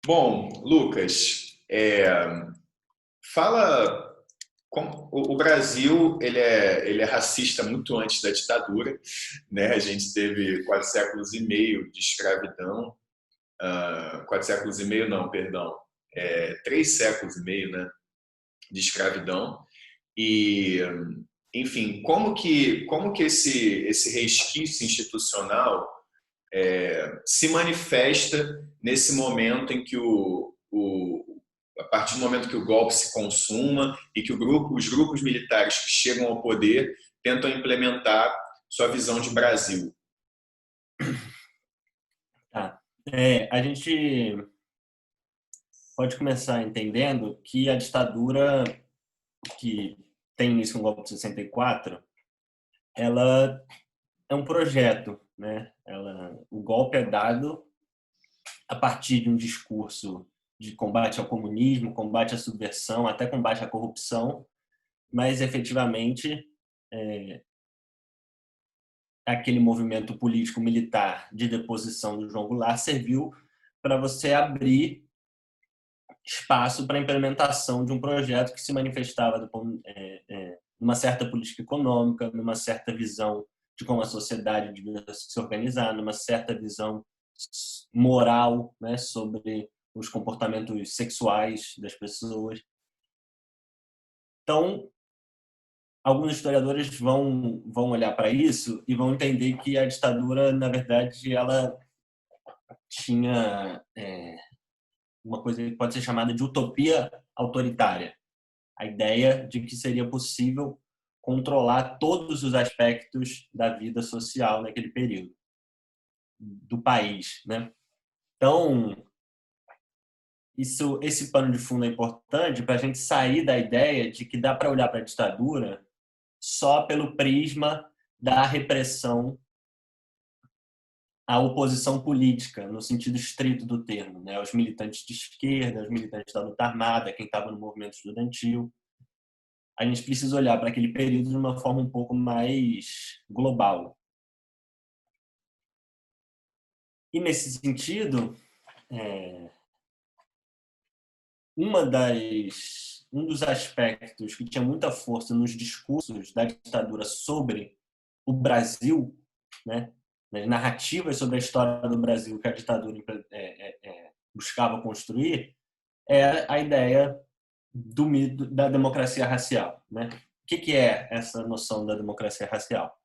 Bom, Lucas, fala o Brasil ele é racista muito antes da ditadura, né? A gente teve 4 séculos e meio de escravidão, 4 séculos e meio não, perdão, 3 séculos e meio, né, de escravidão e, enfim, como que esse resquício institucional se manifesta nesse momento em que a partir do momento que o golpe se consuma e que os grupos militares que chegam ao poder tentam implementar sua visão de Brasil. Tá. A gente pode começar entendendo que a ditadura que tem início com o golpe de 64, ela é um projeto, né? O golpe é dado a partir de um discurso de combate ao comunismo, combate à subversão, até combate à corrupção, mas efetivamente aquele movimento político-militar de deposição do João Goulart serviu para você abrir espaço para a implementação de um projeto que se manifestava numa certa política econômica, numa certa visão de como a sociedade devia se organizar, numa certa visão moral, né, sobre os comportamentos sexuais das pessoas. Então, alguns historiadores vão olhar para isso e vão entender que a ditadura, na verdade, ela tinha uma coisa que pode ser chamada de utopia autoritária. A ideia de que seria possível controlar todos os aspectos da vida social naquele período do país, né? Então, esse pano de fundo é importante para a gente sair da ideia de que dá para olhar para a ditadura só pelo prisma da repressão à oposição política, no sentido estrito do termo, né? Os militantes de esquerda, os militantes da luta armada, quem estava no movimento estudantil. A gente precisa olhar para aquele período de uma forma um pouco mais global. E, nesse sentido, um dos aspectos que tinha muita força nos discursos da ditadura sobre o Brasil, né, nas narrativas sobre a história do Brasil que a ditadura buscava construir, é a ideia do mito da democracia racial. Né? O que é essa noção da democracia racial?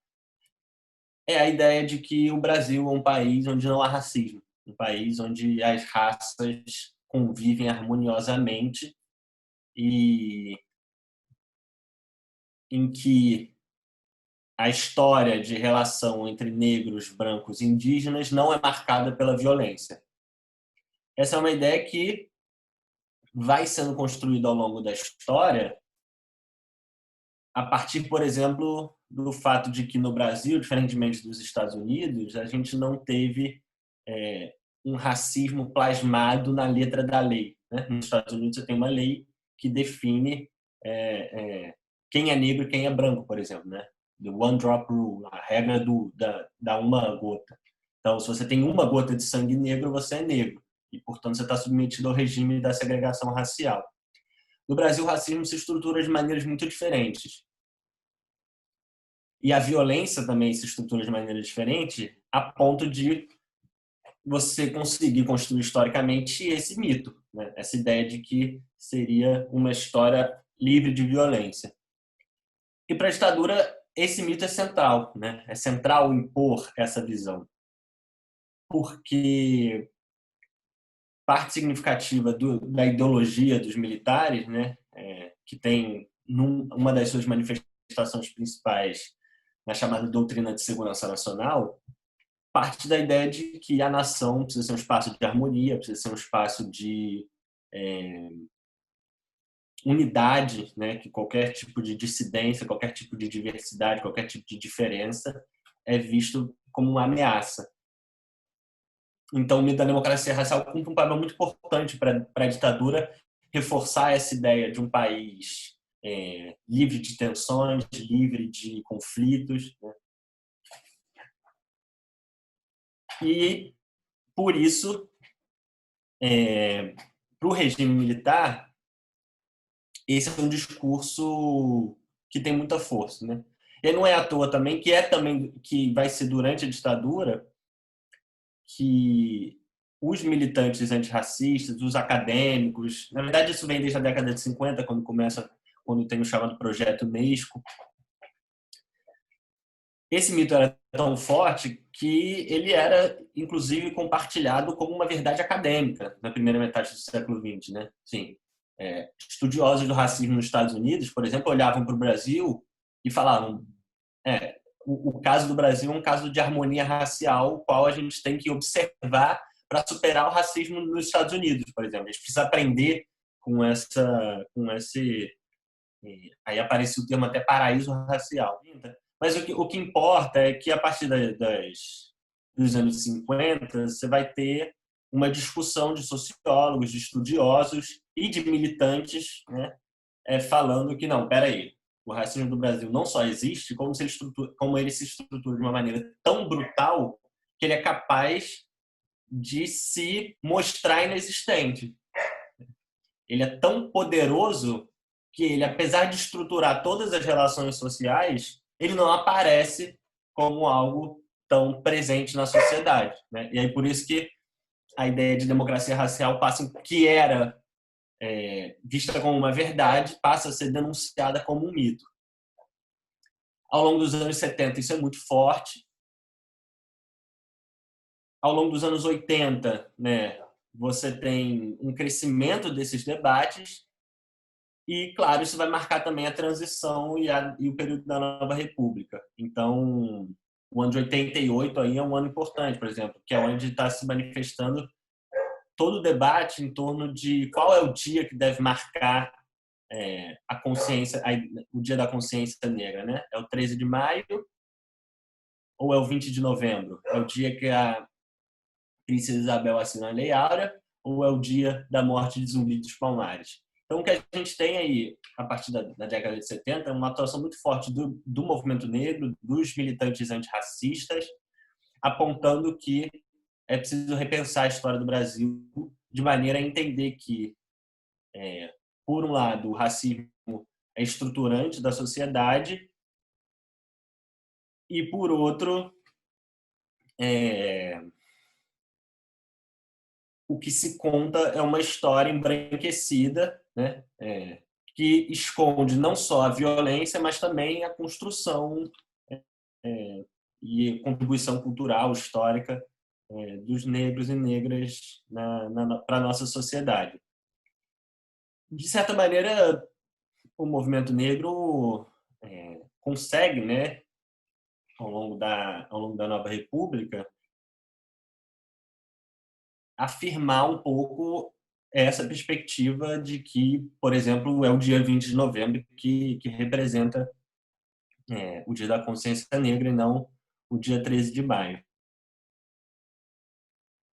É a ideia de que o Brasil é um país onde não há racismo, um país onde as raças convivem harmoniosamente e em que a história de relação entre negros, brancos e indígenas não é marcada pela violência. Essa é uma ideia que vai sendo construída ao longo da história a partir, por exemplo, do fato de que no Brasil, diferentemente dos Estados Unidos, a gente não teve um racismo plasmado na letra da lei. Né? Nos Estados Unidos você tem uma lei que define quem é negro e quem é branco, por exemplo, né? The One Drop Rule, a regra da uma gota. Então, se você tem uma gota de sangue negro, você é negro e, portanto, você está submetido ao regime da segregação racial. No Brasil, o racismo se estrutura de maneiras muito diferentes. E a violência também se estrutura de maneira diferente, a ponto de você conseguir construir historicamente esse mito, né? Essa ideia de que seria uma história livre de violência. E para a ditadura, esse mito é central, né? É central impor essa visão. Porque parte significativa da ideologia dos militares, né? Que tem uma das suas manifestações principais na chamada doutrina de segurança nacional, parte da ideia de que a nação precisa ser um espaço de harmonia, precisa ser um espaço de unidade, né? Que qualquer tipo de dissidência, qualquer tipo de diversidade, qualquer tipo de diferença é visto como uma ameaça. Então, o mito da democracia racial cumpre um papel muito importante para a ditadura reforçar essa ideia de um país livre de tensões, livre de conflitos, né? E, por isso, para o regime militar, esse é um discurso que tem muita força, né? E não é à toa também que vai ser durante a ditadura que os militantes antirracistas, os acadêmicos, na verdade isso vem desde a década de 50, quando tem o chamado Projeto Unesco. Esse mito era tão forte que ele era, inclusive, compartilhado como uma verdade acadêmica na primeira metade do século XX, né? Sim, estudiosos do racismo nos Estados Unidos, por exemplo, olhavam para o Brasil e falavam: o caso do Brasil é um caso de harmonia racial, o qual a gente tem que observar para superar o racismo nos Estados Unidos, por exemplo. A gente precisa aprender com esse. Aí aparece o termo até paraíso racial. Mas o que importa é que, a partir dos anos 50, você vai ter uma discussão de sociólogos, de estudiosos e de militantes, né, falando que, não, peraí, o racismo do Brasil não só existe, como ele se estrutura de uma maneira tão brutal que ele é capaz de se mostrar inexistente. Ele é tão poderoso que ele, apesar de estruturar todas as relações sociais, ele não aparece como algo tão presente na sociedade, né? E aí por isso que a ideia de democracia racial que era vista como uma verdade, passa a ser denunciada como um mito. Ao longo dos anos 70 isso é muito forte. Ao longo dos anos 80, né, você tem um crescimento desses debates e, claro, isso vai marcar também a transição e o período da Nova República. Então, o ano de 88 aí é um ano importante, por exemplo, que é onde está se manifestando todo o debate em torno de qual é o dia que deve marcar a consciência, o Dia da Consciência Negra, né? É o 13 de maio ou é o 20 de novembro? É o dia que a Princesa Isabel assina a Lei Áurea ou é o dia da morte de Zumbi dos Palmares? Então, o que a gente tem aí, a partir da década de 70, é uma atuação muito forte do movimento negro, dos militantes antirracistas, apontando que é preciso repensar a história do Brasil de maneira a entender que, por um lado, o racismo é estruturante da sociedade e, por outro, o que se conta é uma história embranquecida, né? Que esconde não só a violência, mas também a construção e contribuição cultural, histórica dos negros e negras para a nossa sociedade. De certa maneira, o movimento negro consegue, né, ao longo da Nova República, afirmar um pouco essa perspectiva de que, por exemplo, é o dia 20 de novembro que representa o Dia da Consciência Negra e não o dia 13 de maio.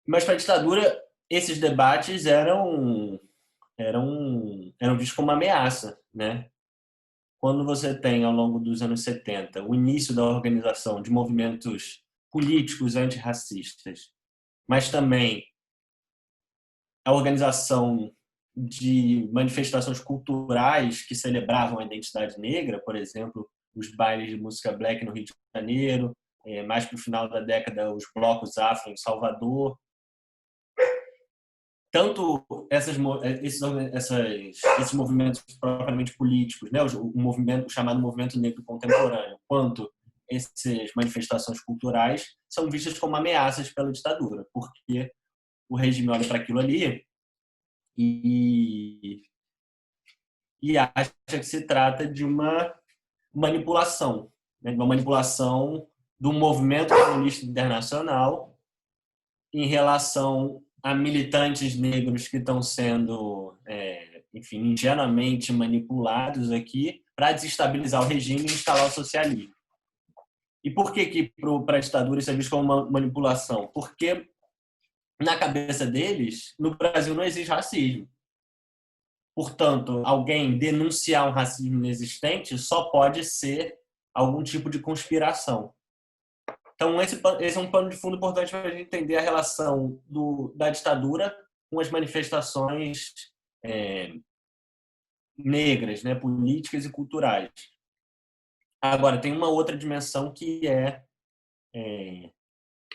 Mas para a ditadura, esses debates eram vistos como uma ameaça, né? Quando você tem, ao longo dos anos 70, o início da organização de movimentos políticos antirracistas, mas também a organização de manifestações culturais que celebravam a identidade negra, por exemplo, os bailes de música black no Rio de Janeiro, mais para o final da década, os blocos afro em Salvador. Tanto esses movimentos propriamente políticos, né, o chamado movimento negro contemporâneo, quanto essas manifestações culturais são vistas como ameaças pela ditadura, porque o regime olha para aquilo ali e acha que se trata de uma manipulação, né? Uma manipulação do movimento comunista internacional em relação a militantes negros que estão sendo, enfim, ingenuamente manipulados aqui para desestabilizar o regime e instalar o socialismo. E por que para a ditadura isso é visto como uma manipulação? Porque na cabeça deles, no Brasil não existe racismo. Portanto, alguém denunciar um racismo inexistente só pode ser algum tipo de conspiração. Então, esse é um pano de fundo importante para a gente entender a relação da ditadura com as manifestações negras, né, políticas e culturais. Agora, tem uma outra dimensão que é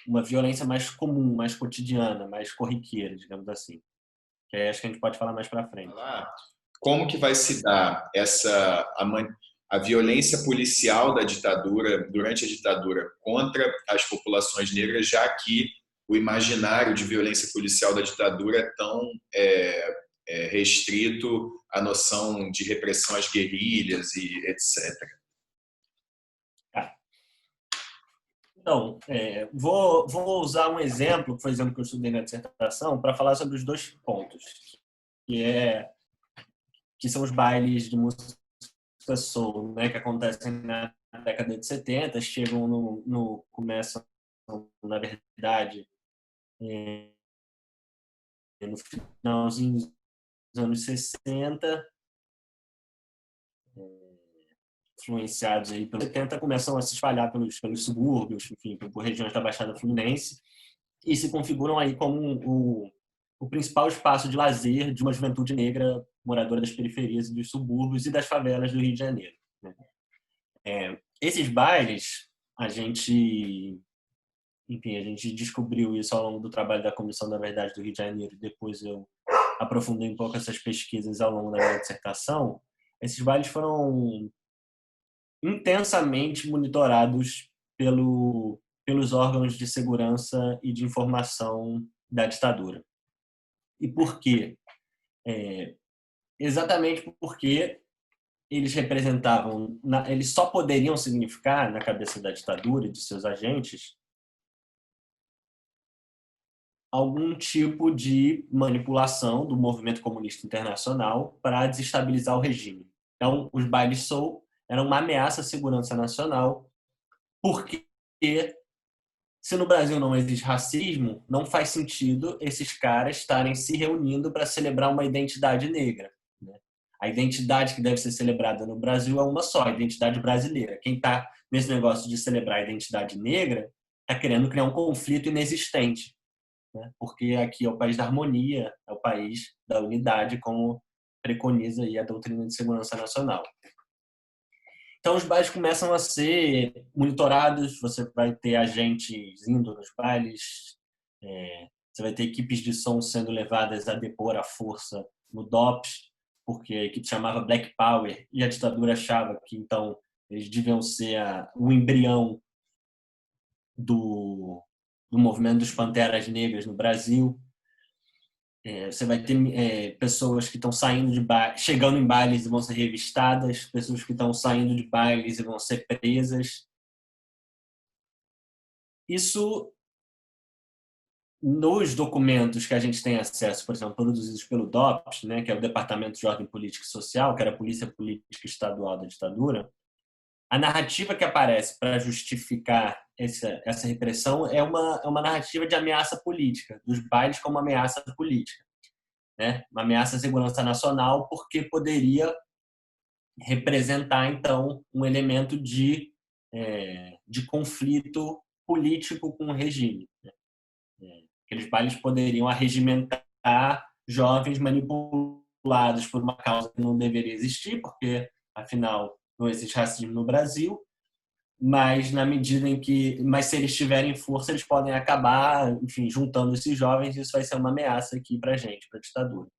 uma violência mais comum, mais cotidiana, mais corriqueira, digamos assim. Que aí acho que a gente pode falar mais para frente. Como que vai se dar a violência policial da ditadura, durante a ditadura, contra as populações negras, já que o imaginário de violência policial da ditadura é tão restrito à noção de repressão às guerrilhas e etc. Então, vou usar um exemplo, que foi o exemplo que eu estudei na dissertação, para falar sobre os dois pontos, que são os bailes de música soul, né, que acontecem na década de 70, chegam começam, na verdade, no finalzinho dos anos 60, influenciados aí pelos 70, começam a se espalhar pelos subúrbios, enfim, por regiões da Baixada Fluminense, e se configuram aí como o principal espaço de lazer de uma juventude negra moradora das periferias e dos subúrbios e das favelas do Rio de Janeiro. Esses bailes, a gente descobriu isso ao longo do trabalho da Comissão da Verdade do Rio de Janeiro, depois eu aprofundei um pouco essas pesquisas ao longo da minha dissertação. Esses bailes foram intensamente monitorados pelos órgãos de segurança e de informação da ditadura. E por quê? Exatamente porque eles representavam, eles só poderiam significar, na cabeça da ditadura e de seus agentes, algum tipo de manipulação do movimento comunista internacional para desestabilizar o regime. Então, os bailes soul eram uma ameaça à segurança nacional, porque se no Brasil não existe racismo, não faz sentido esses caras estarem se reunindo para celebrar uma identidade negra. Né? A identidade que deve ser celebrada no Brasil é uma só, a identidade brasileira. Quem está nesse negócio de celebrar a identidade negra está querendo criar um conflito inexistente, né? Porque aqui é o país da harmonia, é o país da unidade, como preconiza aí a doutrina de segurança nacional. Então, os bailes começam a ser monitorados, você vai ter agentes indo nos bailes, você vai ter equipes de som sendo levadas a depor à força no DOPS, porque a equipe chamava Black Power, e a ditadura achava que, então, eles deviam ser o embrião do movimento dos Panteras Negras no Brasil. Você vai ter pessoas que estão saindo de chegando em bailes e vão ser revistadas, pessoas que estão saindo de bailes e vão ser presas. Isso, nos documentos que a gente tem acesso, por exemplo, produzidos pelo DOPS, né, que é o Departamento de Ordem Política e Social, que era a Polícia Política Estadual da ditadura, a narrativa que aparece para justificar essa repressão é uma narrativa de ameaça política, dos bailes como ameaça política, né? Uma ameaça à segurança nacional, porque poderia representar, então, um elemento de conflito político com o regime. Né? Aqueles bailes poderiam arregimentar jovens manipulados por uma causa que não deveria existir, porque, afinal, não existe racismo no Brasil, mas na medida em que, mas se eles tiverem força, eles podem acabar, enfim, juntando esses jovens, e isso vai ser uma ameaça aqui para a gente, para a ditadura.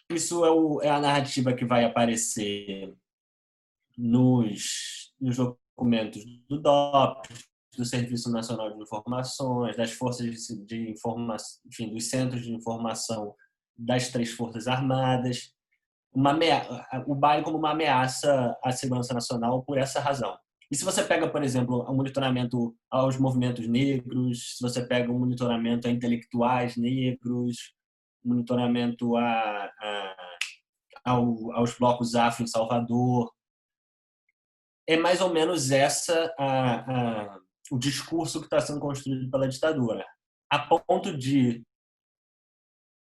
Isso é a narrativa que vai aparecer nos documentos do DOPS, do Serviço Nacional de Informações, das forças de informação, enfim, dos centros de informação das 3 Forças Armadas. O baile como uma ameaça à segurança nacional por essa razão. E se você pega, por exemplo, o monitoramento aos movimentos negros, se você pega o monitoramento a intelectuais negros, monitoramento aos blocos afro em Salvador, é mais ou menos o discurso que está sendo construído pela ditadura. A ponto de,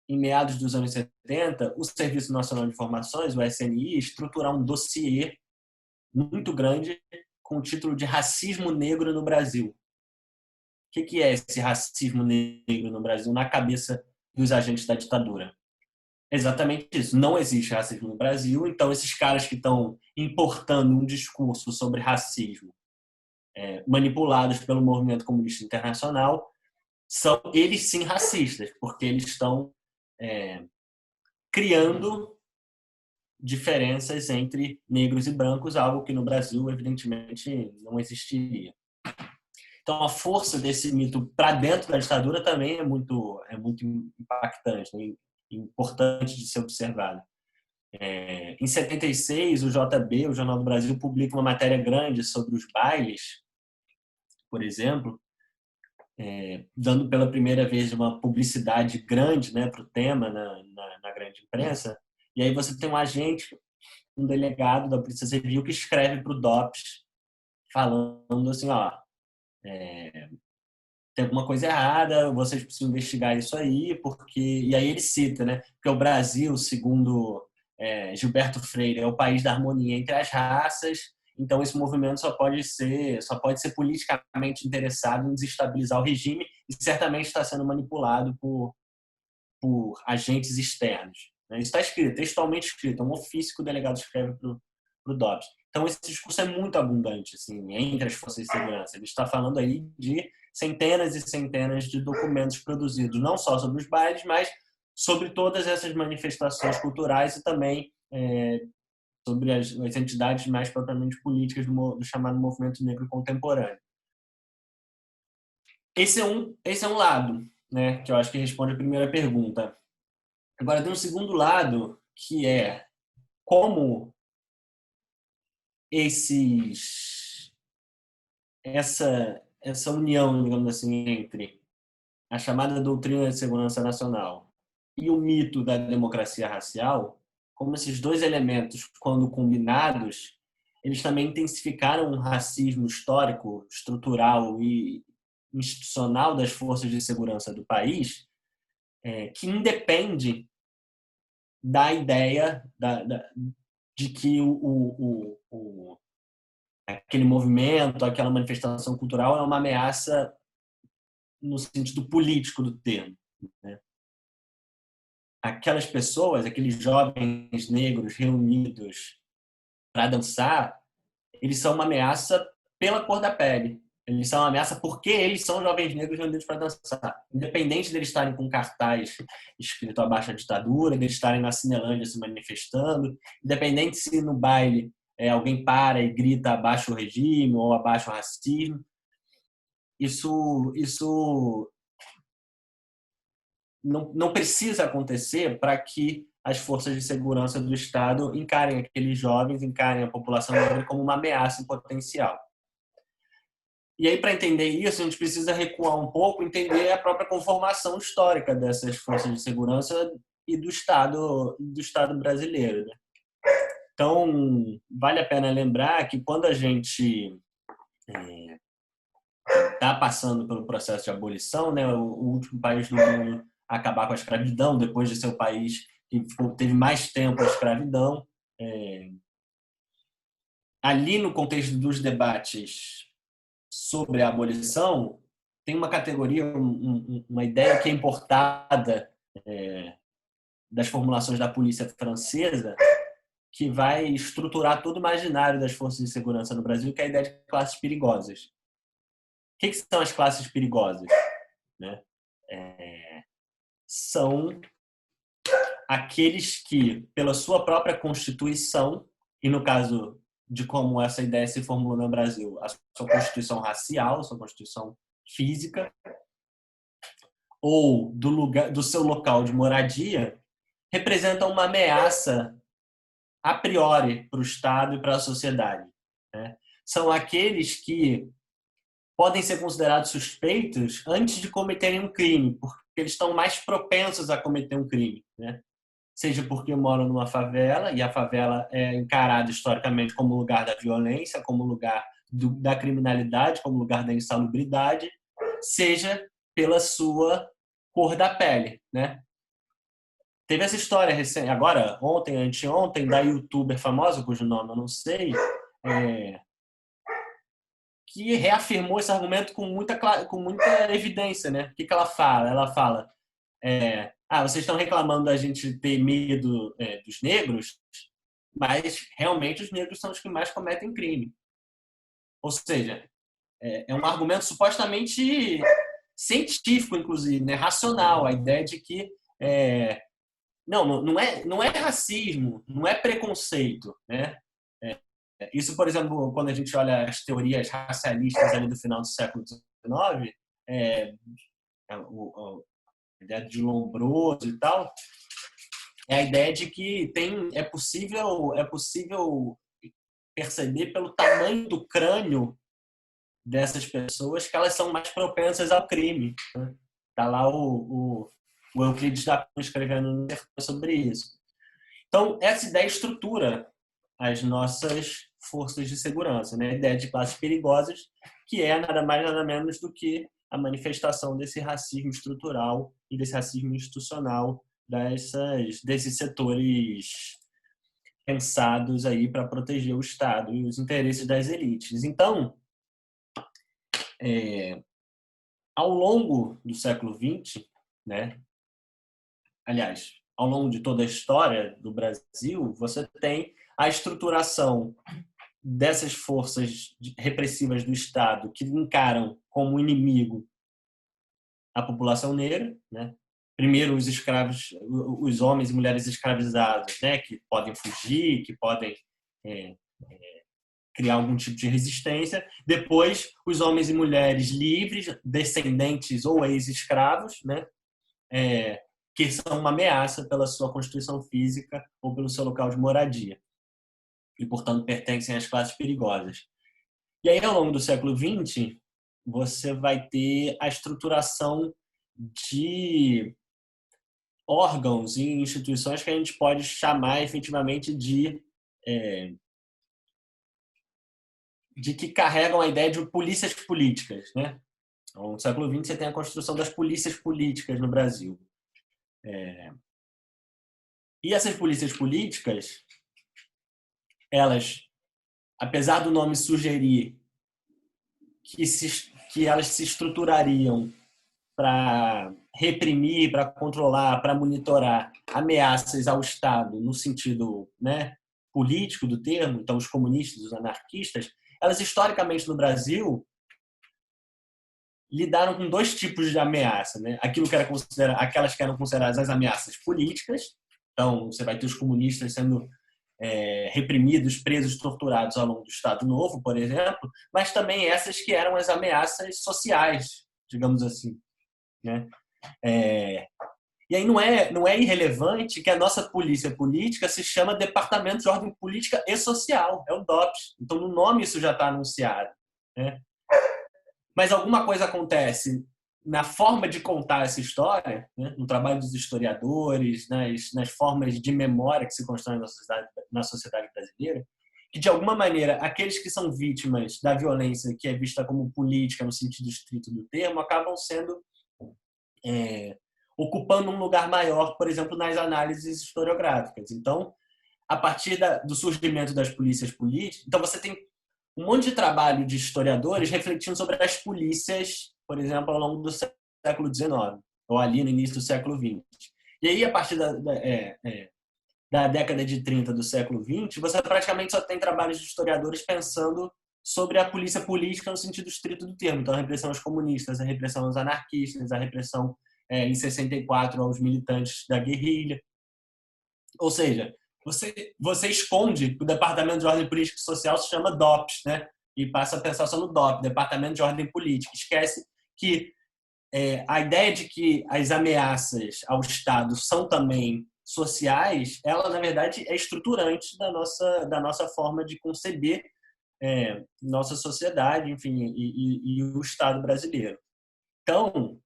em meados dos anos 70, o Serviço Nacional de Informações, o SNI, estruturar um dossiê muito grande com o título de Racismo Negro no Brasil. O que é esse racismo negro no Brasil na cabeça dos agentes da ditadura. Exatamente isso. Não existe racismo no Brasil, então esses caras que estão importando um discurso sobre racismo, manipulados pelo movimento comunista internacional, são eles sim racistas, porque eles estão criando diferenças entre negros e brancos, algo que no Brasil, evidentemente, não existiria. Então, a força desse mito para dentro da ditadura também é muito impactante, né? Importante de ser observado. Em 76, o JB, o Jornal do Brasil, publica uma matéria grande sobre os bailes, por exemplo, dando pela primeira vez uma publicidade grande, né, para o tema na grande imprensa. E aí você tem um agente, um delegado da Polícia Civil que escreve para o DOPS falando assim, ó, tem alguma coisa errada, vocês precisam investigar isso aí, porque... E aí ele cita, né, que o Brasil, segundo Gilberto Freire, é o país da harmonia entre as raças, então esse movimento só pode ser politicamente interessado em desestabilizar o regime e certamente está sendo manipulado por agentes externos. Isso está escrito, textualmente escrito, é um ofício que o delegado escreve para o DOPS. Então, esse discurso é muito abundante assim, entre as forças de segurança. Ele está falando aí de centenas e centenas de documentos produzidos, não só sobre os bailes, mas sobre todas essas manifestações culturais e também sobre as entidades mais propriamente políticas do chamado movimento negro contemporâneo. Esse é um lado, né, que eu acho que responde a primeira pergunta. Agora, tem um segundo lado, que é como essa união, digamos assim, entre a chamada doutrina de segurança nacional e o mito da democracia racial, como esses dois elementos, quando combinados, eles também intensificaram um racismo histórico, estrutural e institucional das forças de segurança do país, que independe da ideia de que aquele movimento, aquela manifestação cultural é uma ameaça no sentido político do termo, né? Aquelas pessoas, aqueles jovens negros reunidos para dançar, eles são uma ameaça pela cor da pele. Eles são uma ameaça porque eles são jovens negros reunidos para dançar. Independente deles estarem com cartaz escrito abaixo a ditadura, deles estarem na Cinelândia se manifestando, independente se no baile alguém para e grita abaixo o regime ou abaixo o racismo, isso não precisa acontecer para que as forças de segurança do Estado encarem aqueles jovens, encarem a população negra como uma ameaça em potencial. E aí, para entender isso, a gente precisa recuar um pouco, entender a própria conformação histórica dessas forças de segurança e do Estado brasileiro, né? Então, vale a pena lembrar que quando a gente está passando pelo processo de abolição, né, o último país do mundo a acabar com a escravidão, depois de ser o país que teve mais tempo a escravidão, ali no contexto dos debates sobre a abolição, tem uma categoria, uma ideia que é importada das formulações da polícia francesa, que vai estruturar todo o imaginário das forças de segurança no Brasil, que é a ideia de classes perigosas. O que são as classes perigosas? Né? São aqueles que, pela sua própria Constituição, e no caso de como essa ideia se formulou no Brasil, a sua Constituição racial, a sua Constituição física, ou do seu local de moradia, representam uma ameaça a priori para o Estado e para a sociedade. Né? São aqueles que podem ser considerados suspeitos antes de cometerem um crime, porque eles estão mais propensos a cometer um crime. Né? Seja porque moram numa favela, e a favela é encarada historicamente como lugar da violência, como lugar da criminalidade, como lugar da insalubridade, seja pela sua cor da pele, né? Teve essa história recente, agora, ontem, anteontem, da youtuber famosa, cujo nome eu não sei, que reafirmou esse argumento com muita evidência, né? O que ela fala? Ela fala, vocês estão reclamando da gente ter medo dos negros, mas realmente os negros são os que mais cometem crime. Ou seja, é um argumento supostamente científico, inclusive, né? Racional, a ideia de que não é racismo, não é preconceito, né? Isso, por exemplo, quando a gente olha as teorias racialistas ali do final do século XIX, a ideia de Lombroso e tal, é a ideia de que é possível perceber pelo tamanho do crânio dessas pessoas que elas são mais propensas ao crime. Né? Tá lá o Euclides da Cunha escrevendo um texto sobre isso. Então, essa ideia estrutura as nossas forças de segurança, né? A ideia de classes perigosas, que é nada mais nada menos do que a manifestação desse racismo estrutural e desse racismo institucional desses setores pensados aí para proteger o Estado e os interesses das elites. Então, ao longo do século XX, né? Aliás, ao longo de toda a história do Brasil, você tem a estruturação dessas forças repressivas do Estado que encaram como inimigo a população negra, né? Primeiro os escravos, os homens e mulheres escravizados, né? Que podem fugir, que podem criar algum tipo de resistência. Depois os homens e mulheres livres, descendentes ou ex-escravos, né? Que são uma ameaça pela sua constituição física ou pelo seu local de moradia e, portanto, pertencem às classes perigosas. E aí, ao longo do século XX, você vai ter a estruturação de órgãos e instituições que a gente pode chamar efetivamente de que carregam a ideia de polícias políticas, né? Então, no século XX, você tem a construção das polícias políticas no Brasil. E essas polícias políticas, elas, apesar do nome sugerir que elas se estruturariam para reprimir, para controlar, para monitorar ameaças ao Estado no sentido, né, político do termo, então os comunistas, os anarquistas, elas historicamente no Brasil lidaram com dois tipos de ameaça, né? Aquelas que eram consideradas as ameaças políticas, então você vai ter os comunistas sendo reprimidos, presos, torturados ao longo do Estado Novo, por exemplo, mas também essas que eram as ameaças sociais, digamos assim, né? E aí não é irrelevante que a nossa polícia política se chama Departamento de Ordem Política e Social, é o DOPS. Então no nome isso já está anunciado, né? Mas alguma coisa acontece na forma de contar essa história, né? No trabalho dos historiadores, nas formas de memória que se constroem na sociedade brasileira, que de alguma maneira aqueles que são vítimas da violência que é vista como política no sentido estrito do termo acabam sendo ocupando um lugar maior, por exemplo, nas análises historiográficas. Então, a partir do surgimento das polícias políticas, então você tem um monte de trabalho de historiadores refletindo sobre as polícias, por exemplo, ao longo do século XIX, ou ali no início do século XX. E aí, a partir da década de 30 do século XX, você praticamente só tem trabalhos de historiadores pensando sobre a polícia política no sentido estrito do termo. Então, a repressão aos comunistas, a repressão aos anarquistas, a repressão em 64 aos militantes da guerrilha. Ou seja, você esconde o Departamento de Ordem Política e Social se chama DOPS, né? E passa a pensar só no DOP, Departamento de Ordem Política. Esquece que a ideia de que as ameaças ao Estado são também sociais, ela, na verdade, é estruturante da nossa forma de conceber nossa sociedade, enfim, e o Estado brasileiro. Então,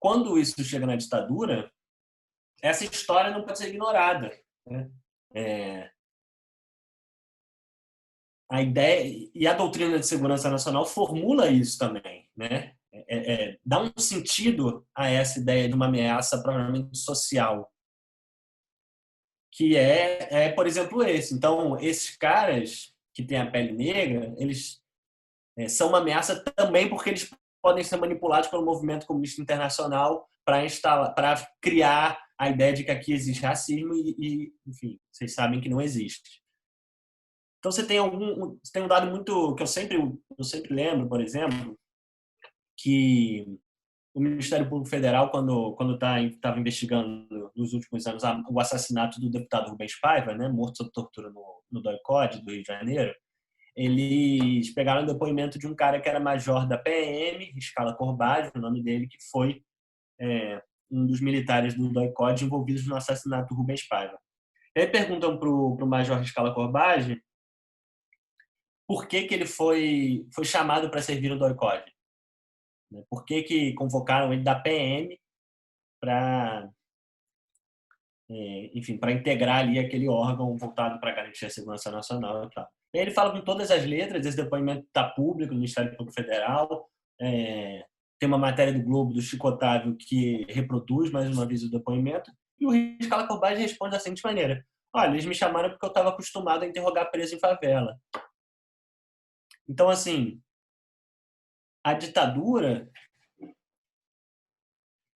quando isso chega na ditadura, essa história não pode ser ignorada, né? A ideia e a doutrina de segurança nacional formula isso também, né? Dá um sentido a essa ideia de uma ameaça provavelmente social, que por exemplo, esse. Então, esses caras que têm a pele negra, eles são uma ameaça também porque eles podem ser manipulados pelo movimento comunista internacional para criar a ideia de que aqui existe racismo enfim, vocês sabem que não existe. Então você tem um dado muito que eu sempre lembro, por exemplo, que o Ministério Público Federal, quando estava investigando nos últimos anos o assassinato do deputado Rubens Paiva, né, morto sob tortura no DOI-CODE do Rio de Janeiro, eles pegaram o depoimento de um cara que era major da PM, Scala Corbage, o nome dele, que foi um dos militares do DOI-CODE envolvidos no assassinato do Rubens Paiva. E aí perguntam para o major Scala Corbage por que ele foi chamado para servir no DOI-CODE. Por que convocaram ele da PM para, enfim, para integrar ali aquele órgão voltado para garantir a segurança nacional e tal. E ele fala com todas as letras, esse depoimento está público no Ministério Público Federal, tem uma matéria do Globo, do Chico Otávio, que reproduz mais uma vez o depoimento, e o Scala Corbage responde da seguinte maneira: olha, eles me chamaram porque eu estava acostumado a interrogar preso em favela. Então, assim, a ditadura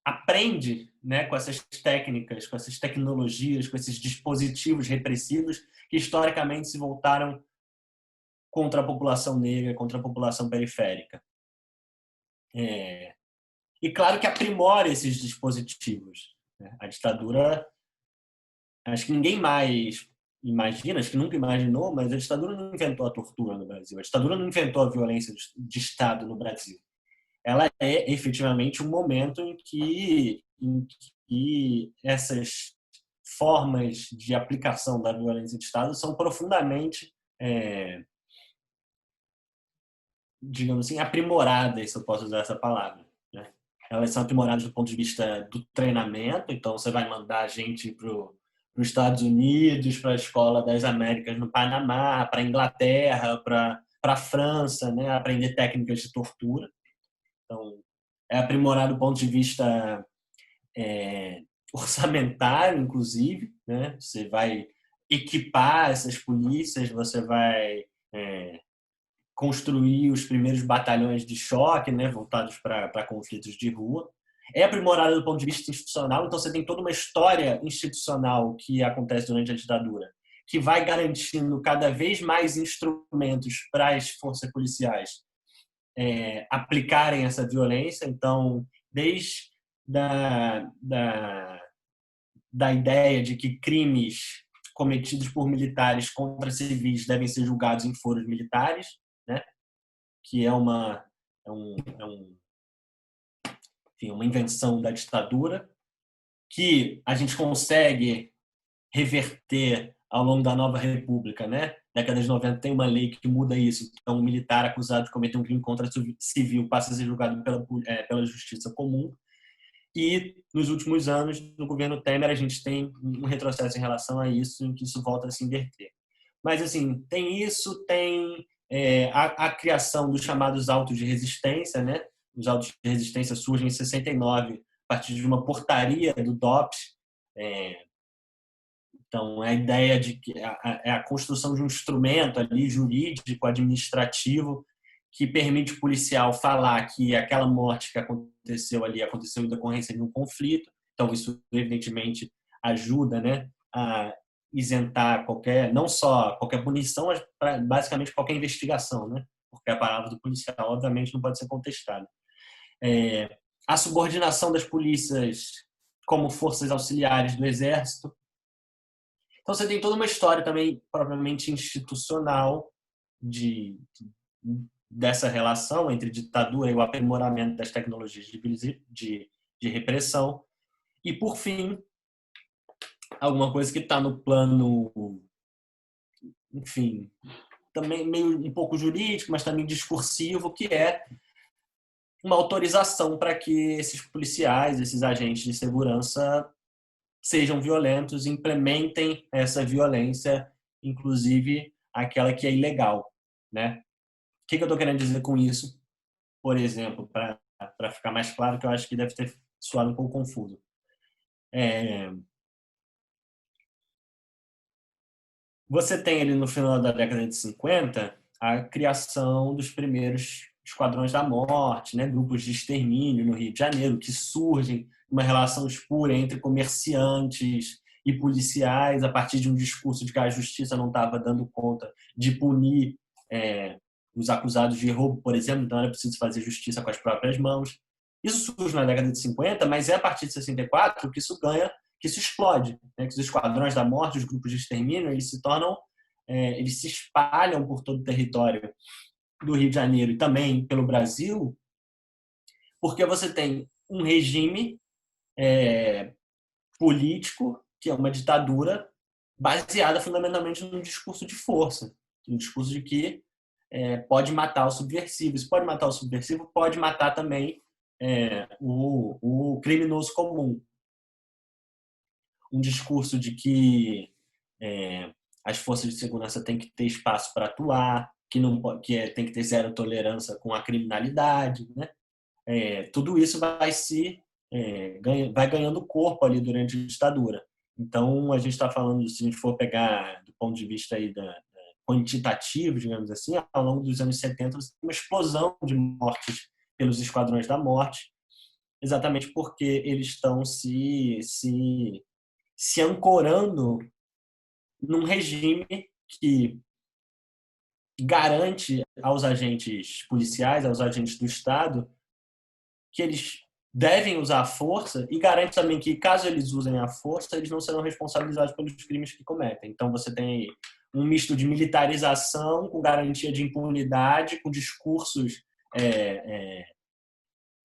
aprende, né, com essas técnicas, com essas tecnologias, com esses dispositivos repressivos que historicamente se voltaram contra a população negra, contra a população periférica. E claro que aprimora esses dispositivos. A ditadura, acho que ninguém mais imagina, acho que nunca imaginou, mas a ditadura não inventou a tortura no Brasil, a ditadura não inventou a violência de Estado no Brasil. Ela é efetivamente um momento em que essas formas de aplicação da violência de Estado são profundamente, digamos assim, aprimoradas, se eu posso usar essa palavra, né? Elas são aprimoradas do ponto de vista do treinamento, então você vai mandar gente para os Estados Unidos, para a Escola das Américas no Panamá, para a Inglaterra, para a França, né? Aprender técnicas de tortura. Então, é aprimorado do ponto de vista orçamentário, inclusive, né? Você vai equipar essas polícias, você vai construir os primeiros batalhões de choque, né? Voltados para conflitos de rua. É aprimorado do ponto de vista institucional, então você tem toda uma história institucional que acontece durante a ditadura, que vai garantindo cada vez mais instrumentos para as forças policiais aplicarem essa violência. Então, desde da ideia de que crimes cometidos por militares contra civis devem ser julgados em foros militares, né? Que é uma invenção da ditadura, que a gente consegue reverter ao longo da nova república, né? Década de 90 tem uma lei que muda isso. Então, um militar acusado de cometer um crime contra civil passa a ser julgado pela justiça comum. E, nos últimos anos, no governo Temer, a gente tem um retrocesso em relação a isso, em que isso volta a se inverter. Mas, assim, tem isso, tem a criação dos chamados autos de resistência, né? Os autos de resistência surgem em 69, a partir de uma portaria do DOPS. Então, a ideia de que é a construção de um instrumento ali jurídico, administrativo, que permite o policial falar que aquela morte que aconteceu ali aconteceu em decorrência de um conflito. Então, isso, evidentemente, ajuda, né, a isentar não só qualquer punição, mas basicamente qualquer investigação, né? Porque a palavra do policial, obviamente, não pode ser contestada. A subordinação das polícias como forças auxiliares do Exército. Então, você tem toda uma história também propriamente institucional dessa relação entre ditadura e o aprimoramento das tecnologias de repressão. E, por fim, alguma coisa que está no plano, enfim, também meio um pouco jurídico, mas também discursivo, que é uma autorização para que esses policiais, esses agentes de segurança sejam violentos, implementem essa violência, inclusive aquela que é ilegal, né? O que eu estou querendo dizer com isso? Por exemplo, para ficar mais claro, que eu acho que deve ter soado um pouco confuso. Você tem ali no final da década de 50 a criação dos primeiros esquadrões da morte, né? Grupos de extermínio no Rio de Janeiro, que surgem uma relação espúria entre comerciantes e policiais, a partir de um discurso de que a justiça não estava dando conta de punir os acusados de roubo, por exemplo, então era preciso fazer justiça com as próprias mãos. Isso surge na década de 50, mas é a partir de 64 que isso ganha, que isso explode, né? Que os esquadrões da morte, os grupos de extermínio, eles se espalham por todo o território do Rio de Janeiro e também pelo Brasil, porque você tem um regime político, que é uma ditadura, baseada fundamentalmente num discurso de força, um discurso de que pode matar o subversivo. Se pode matar o subversivo, pode matar também o criminoso comum. Um discurso de que as forças de segurança têm que ter espaço para atuar, tem que ter zero tolerância com a criminalidade, né? Tudo isso vai ganhando corpo ali durante a ditadura. Então, a gente está falando, se a gente for pegar do ponto de vista aí quantitativo, digamos assim, ao longo dos anos 70, você tem uma explosão de mortes pelos esquadrões da morte, exatamente porque eles estão se ancorando num regime que garante aos agentes policiais, aos agentes do Estado, que eles devem usar a força e garante também que, caso eles usem a força, eles não serão responsabilizados pelos crimes que cometem. Então, você tem um misto de militarização com garantia de impunidade, com discursos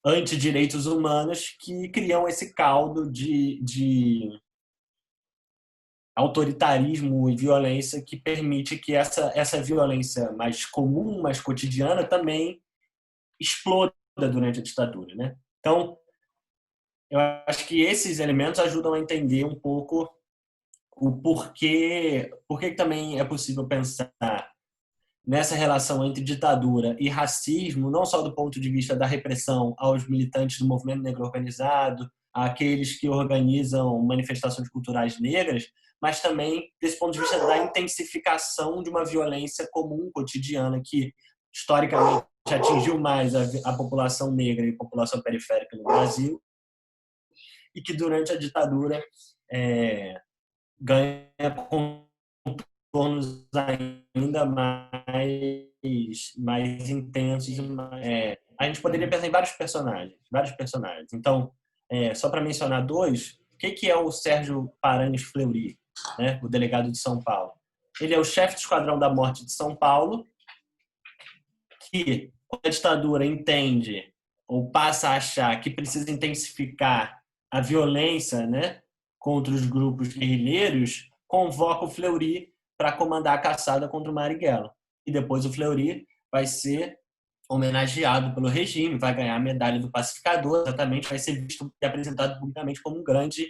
anti-direitos humanos que criam esse caldo de autoritarismo e violência que permite que essa violência mais comum, mais cotidiana, também exploda durante a ditadura, né? Então, eu acho que esses elementos ajudam a entender um pouco o porquê também é possível pensar nessa relação entre ditadura e racismo, não só do ponto de vista da repressão aos militantes do movimento negro organizado, àqueles que organizam manifestações culturais negras, mas também desse ponto de vista da intensificação de uma violência comum, cotidiana, que historicamente atingiu mais a população negra e a população periférica no Brasil, e que durante a ditadura ganha contornos ainda mais intensos. A gente poderia pensar em vários personagens. Então, só para mencionar dois, o que é o Sérgio Paranhos Fleury, né, o delegado de São Paulo? Ele é o chefe do Esquadrão da Morte de São Paulo, que a ditadura entende ou passa a achar que precisa intensificar a violência, né, contra os grupos guerrilheiros, convoca o Fleury para comandar a caçada contra o Marighella. E depois o Fleury vai ser homenageado pelo regime, vai ganhar a medalha do pacificador, exatamente, vai ser visto e apresentado publicamente como um grande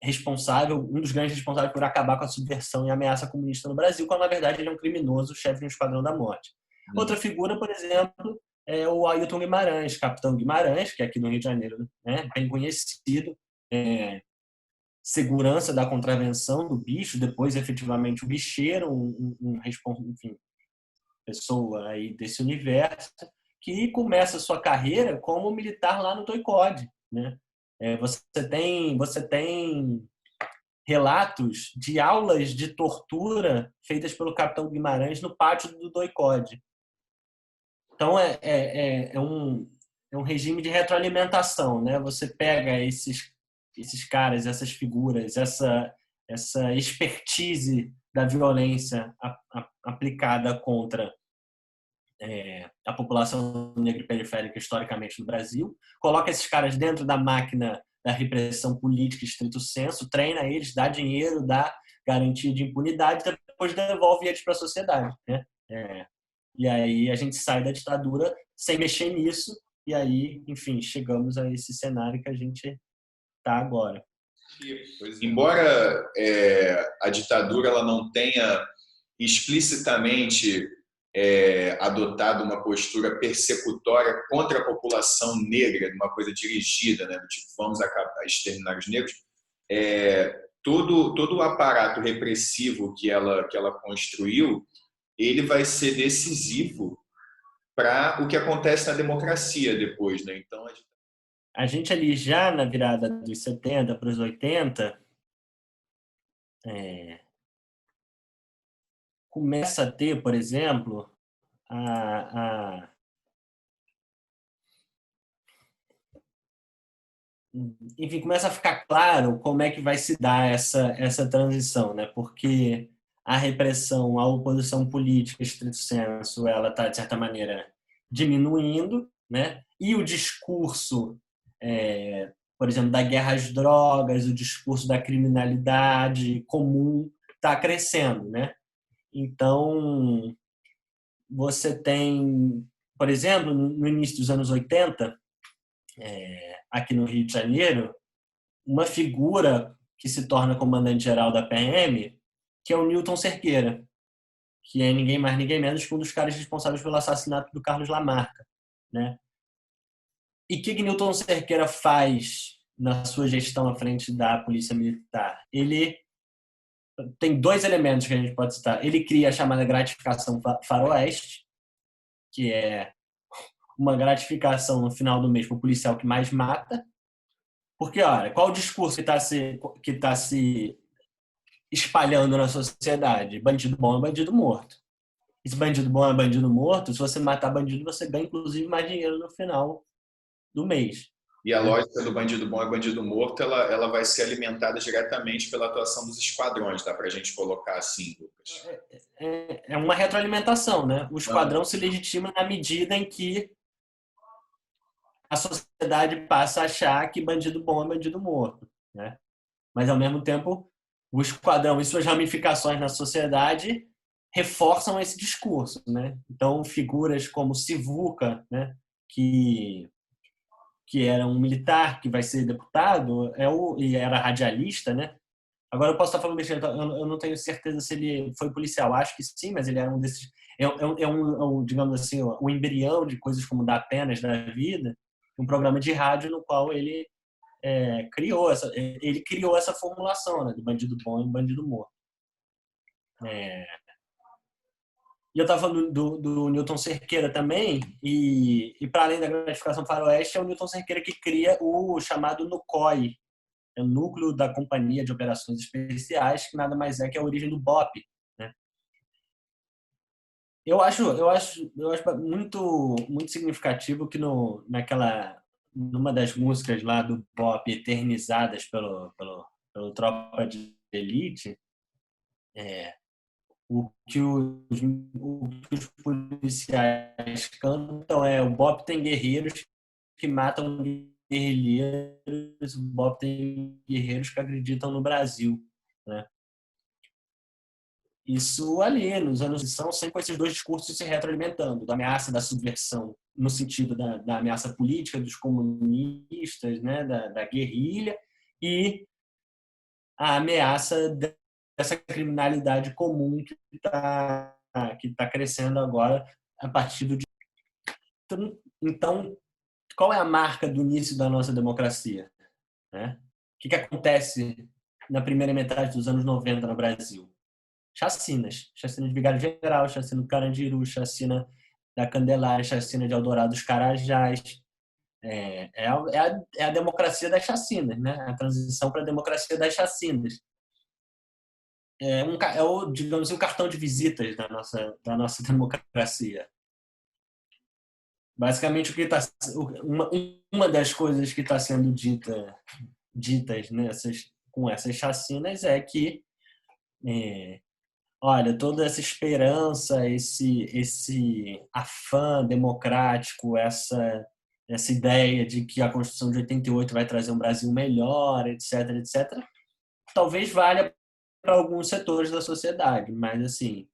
responsável, um dos grandes responsáveis por acabar com a subversão e a ameaça comunista no Brasil, quando na verdade ele é um criminoso, chefe de um esquadrão da morte. Outra figura, por exemplo, é o Ailton Guimarães, capitão Guimarães, que é aqui no Rio de Janeiro, né, bem conhecido, segurança da contravenção do bicho, depois efetivamente o bicheiro, enfim, pessoa aí desse universo, que começa a sua carreira como militar lá no Doicode, né? Você tem relatos de aulas de tortura feitas pelo capitão Guimarães no pátio do Doicode. Então, é um regime de retroalimentação, né? Você pega esses caras, essas figuras, essa expertise da violência aplicada contra a população negra e periférica historicamente no Brasil, coloca esses caras dentro da máquina da repressão política estrito sensu, treina eles, dá dinheiro, dá garantia de impunidade, depois devolve eles para a sociedade, né? E aí a gente sai da ditadura sem mexer nisso, e aí, enfim, chegamos a esse cenário que a gente está agora. Embora a ditadura ela não tenha explicitamente adotado uma postura persecutória contra a população negra, uma coisa dirigida, né, do tipo, vamos exterminar os negros, todo o aparato repressivo que ela construiu, ele vai ser decisivo para o que acontece na democracia depois, né? Então a gente ali já na virada dos 70 para os 80, começa a ter, por exemplo, a enfim, começa a ficar claro como é que vai se dar essa transição, né? Porque a repressão, a oposição política, estrito sensu, ela está, de certa maneira, diminuindo, né? E o discurso, por exemplo, da guerra às drogas, o discurso da criminalidade comum está crescendo, né? Então, você tem, por exemplo, no início dos anos 80, aqui no Rio de Janeiro, uma figura que se torna comandante-geral da PM, que é o Newton Cerqueira, que é ninguém mais, ninguém menos que um dos caras responsáveis pelo assassinato do Carlos Lamarca, né? E o que Newton Cerqueira faz na sua gestão à frente da Polícia Militar? Ele tem dois elementos que a gente pode citar. Ele cria a chamada gratificação faroeste, que é uma gratificação no final do mês para o policial que mais mata. Porque, olha, qual o discurso que tá se espalhando na sociedade? Bandido bom é bandido morto. Esse bandido bom é bandido morto. Se você matar bandido, você ganha, inclusive, mais dinheiro no final do mês. E a lógica do bandido bom é bandido morto, ela vai ser alimentada diretamente pela atuação dos esquadrões, dá para a gente colocar assim, Lucas? É uma retroalimentação, né? O esquadrão se legitima na medida em que a sociedade passa a achar que bandido bom é bandido morto, né? Mas, ao mesmo tempo, o esquadrão e suas ramificações na sociedade reforçam esse discurso, né? Então, figuras como Sivuca, né? que era um militar que vai ser deputado, e era radialista, né? Agora eu posso estar falando besteira, eu não tenho certeza se ele foi policial, acho que sim, mas ele era um desses, digamos assim, um embrião de coisas como dar penas da vida, um programa de rádio no qual ele criou essa formulação, né, do bandido bom e bandido morto. E eu estava falando do Newton Cerqueira também, e para além da gratificação faroeste, é o Newton Cerqueira que cria o chamado NUCOI, é o Núcleo da Companhia de Operações Especiais, que nada mais é que a origem do BOP, né? Eu acho muito significativo que numa das músicas lá do BOP, eternizadas pelo Tropa de Elite, o que os policiais cantam é: o BOP tem guerreiros que matam guerrilheiros, o BOP tem guerreiros que acreditam no Brasil, né? Isso ali, nos anos são sempre esses dois discursos se retroalimentando, da ameaça da subversão, no sentido da ameaça política dos comunistas, né, da guerrilha, e a ameaça dessa criminalidade comum que tá crescendo agora a partir do. Então, qual é a marca do início da nossa democracia, né? O que acontece na primeira metade dos anos 90 no Brasil? Chacinas de Vigário Geral, chacina do Carandiru, chacina da Candelária, chacina de Eldorado dos Carajás. É a democracia das chacinas, né? A transição para a democracia das chacinas. Digamos, o cartão de visitas da nossa democracia. Basicamente, uma das coisas que está sendo ditas com essas chacinas é que, olha, toda essa esperança, esse afã democrático, essa ideia de que a Constituição de 88 vai trazer um Brasil melhor, etc., etc., talvez valha para alguns setores da sociedade, mas, assim,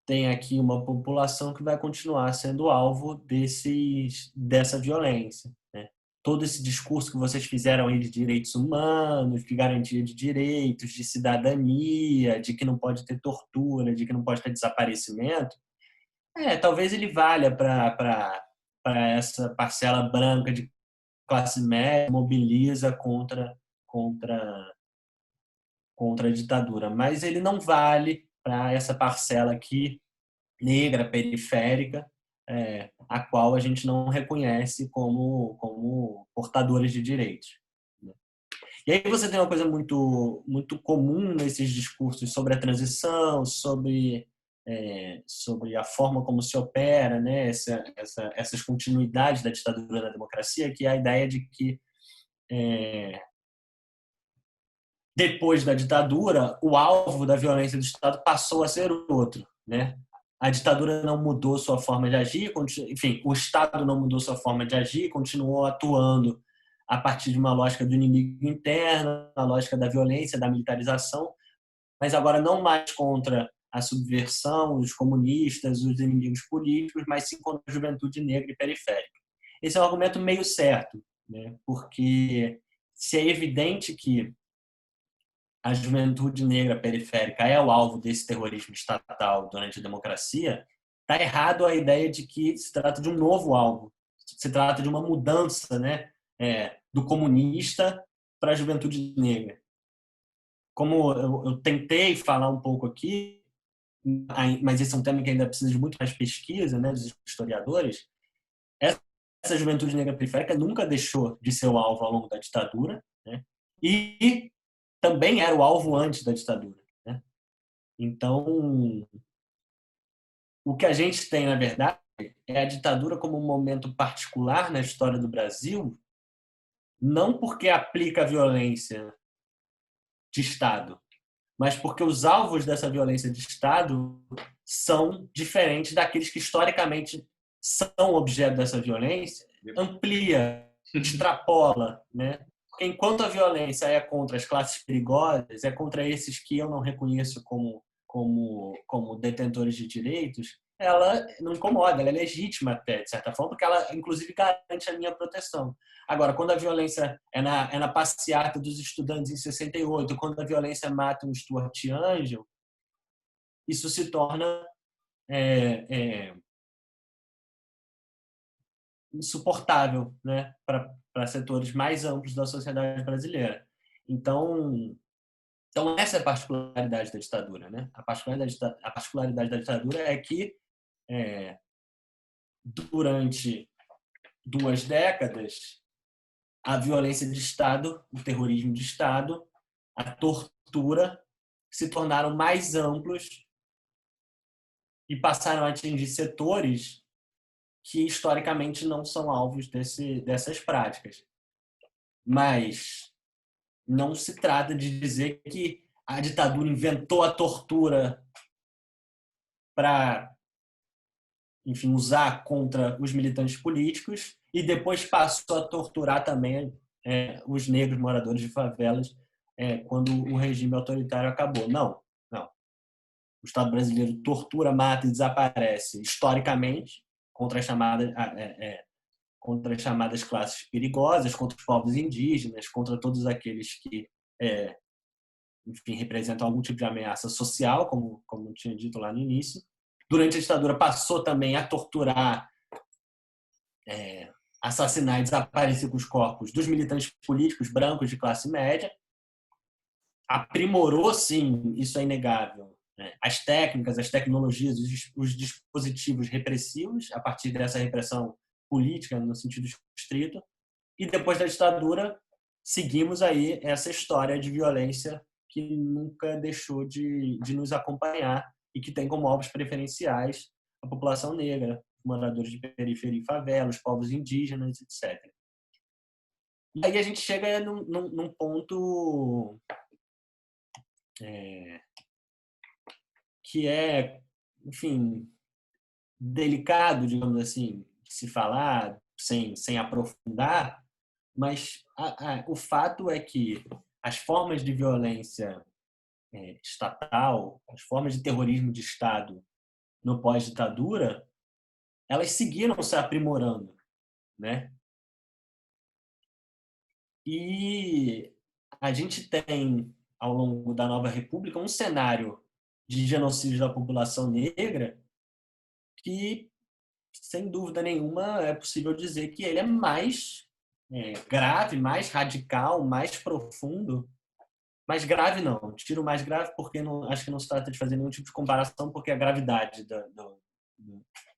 tem aqui uma população que vai continuar sendo alvo dessa violência, né? Todo esse discurso que vocês fizeram aí de direitos humanos, de garantia de direitos, de cidadania, de que não pode ter tortura, de que não pode ter desaparecimento, talvez ele valha para essa parcela branca de classe média, mobiliza contra a ditadura, mas ele não vale para essa parcela aqui negra, periférica, a qual a gente não reconhece como portadores de direitos. E aí você tem uma coisa muito comum nesses discursos sobre a transição, sobre a forma como se opera, né, essas continuidades da ditadura na democracia, que é a ideia de que depois da ditadura, o alvo da violência do Estado passou a ser outro, né? A ditadura não mudou sua forma de agir, enfim, o Estado não mudou sua forma de agir, continuou atuando a partir de uma lógica do inimigo interno, a lógica da violência, da militarização, mas agora não mais contra a subversão, os comunistas, os inimigos políticos, mas sim contra a juventude negra e periférica. Esse é um argumento meio certo, né? Porque se é evidente que a juventude negra periférica é o alvo desse terrorismo estatal durante a democracia, está errado a ideia de que se trata de um novo alvo, se trata de uma mudança, né, do comunista para a juventude negra. Como eu tentei falar um pouco aqui, mas esse é um tema que ainda precisa de muito mais pesquisa, né, dos historiadores, essa juventude negra periférica nunca deixou de ser o alvo ao longo da ditadura, né, e também era o alvo antes da ditadura, né? Então, o que a gente tem, na verdade, é a ditadura como um momento particular na história do Brasil, não porque aplica a violência de Estado, mas porque os alvos dessa violência de Estado são diferentes daqueles que historicamente são objeto dessa violência, amplia, extrapola, né? Porque enquanto a violência é contra as classes perigosas, é contra esses que eu não reconheço como detentores de direitos, ela não incomoda, ela é legítima até, de certa forma, porque ela, inclusive, garante a minha proteção. Agora, quando a violência é na passeata dos estudantes em 68, quando a violência mata um Stuart Angel, isso se torna insuportável, né, para setores mais amplos da sociedade brasileira. Então essa é a particularidade da ditadura, né? A particularidade da ditadura é que durante 2 décadas a violência de Estado, o terrorismo de Estado, a tortura se tornaram mais amplos e passaram a atingir setores que historicamente não são alvos dessas práticas. Mas não se trata de dizer que a ditadura inventou a tortura para, enfim, usar contra os militantes políticos e depois passou a torturar também os negros moradores de favelas quando o regime autoritário acabou. Não, não. O Estado brasileiro tortura, mata e desaparece historicamente contra contra as chamadas classes perigosas, contra os povos indígenas, contra todos aqueles que enfim, representam algum tipo de ameaça social, como eu tinha dito lá no início. Durante a ditadura passou também a torturar, assassinar e desaparecer com os corpos dos militantes políticos brancos de classe média. Aprimorou, sim, isso é inegável, né, as técnicas, as tecnologias, os dispositivos repressivos, a partir dessa repressão política, no sentido estrito. E depois da ditadura, seguimos aí essa história de violência que nunca deixou de nos acompanhar e que tem como alvos preferenciais a população negra, moradores de periferia e favela, os povos indígenas, etc. E aí a gente chega num ponto que é, enfim, delicado, digamos assim, de se falar sem aprofundar, mas o fato é que as formas de violência estatal, as formas de terrorismo de Estado no pós-ditadura, elas seguiram se aprimorando, né? E a gente tem, ao longo da Nova República, um cenário de genocídio da população negra que, sem dúvida nenhuma, é possível dizer que ele é mais grave, mais radical, mais profundo. Mais grave não, tiro mais grave porque acho que não se trata de fazer nenhum tipo de comparação, porque a gravidade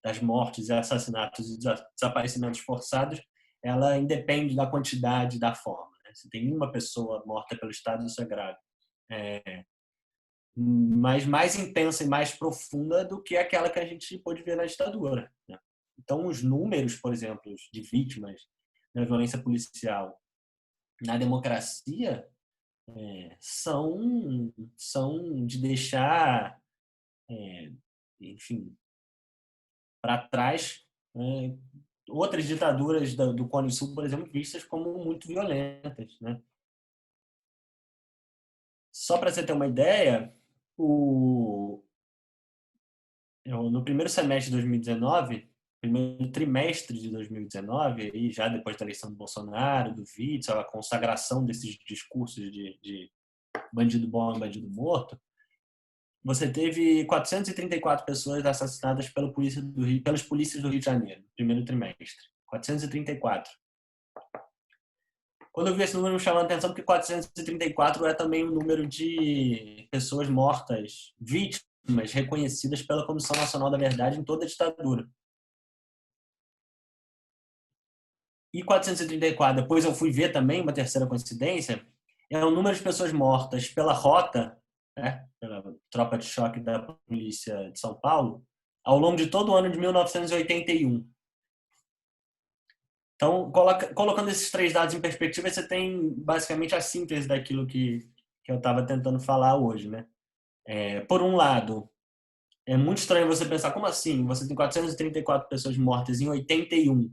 das mortes e assassinatos e desaparecimentos forçados, ela independe da quantidade e da forma. Né? Se tem uma pessoa morta pelo Estado, isso é grave. Mas mais intensa e mais profunda do que aquela que a gente pôde ver na ditadura. Né? Então, os números, por exemplo, de vítimas da violência policial na democracia são de deixar, enfim, para trás outras ditaduras do Cone Sul, por exemplo, vistas como muito violentas. Né? Só para você ter uma ideia, no primeiro semestre de 2019, primeiro trimestre de 2019, e já depois da eleição do Bolsonaro, do Witzel, a consagração desses discursos de bandido bom e bandido morto, você teve 434 pessoas assassinadas pelas polícias do Rio de Janeiro, no primeiro trimestre. 434. Quando eu vi esse número, me chamou a atenção porque 434 é também o número de pessoas mortas, vítimas reconhecidas pela Comissão Nacional da Verdade em toda a ditadura. E 434, depois eu fui ver também, uma terceira coincidência, é o número de pessoas mortas pela rota, né, pela tropa de choque da polícia de São Paulo, ao longo de todo o ano de 1981. Então, colocando esses três dados em perspectiva, você tem basicamente a síntese daquilo que eu estava tentando falar hoje. Né? Por um lado, é muito estranho você pensar, como assim? Você tem 434 pessoas mortas em 81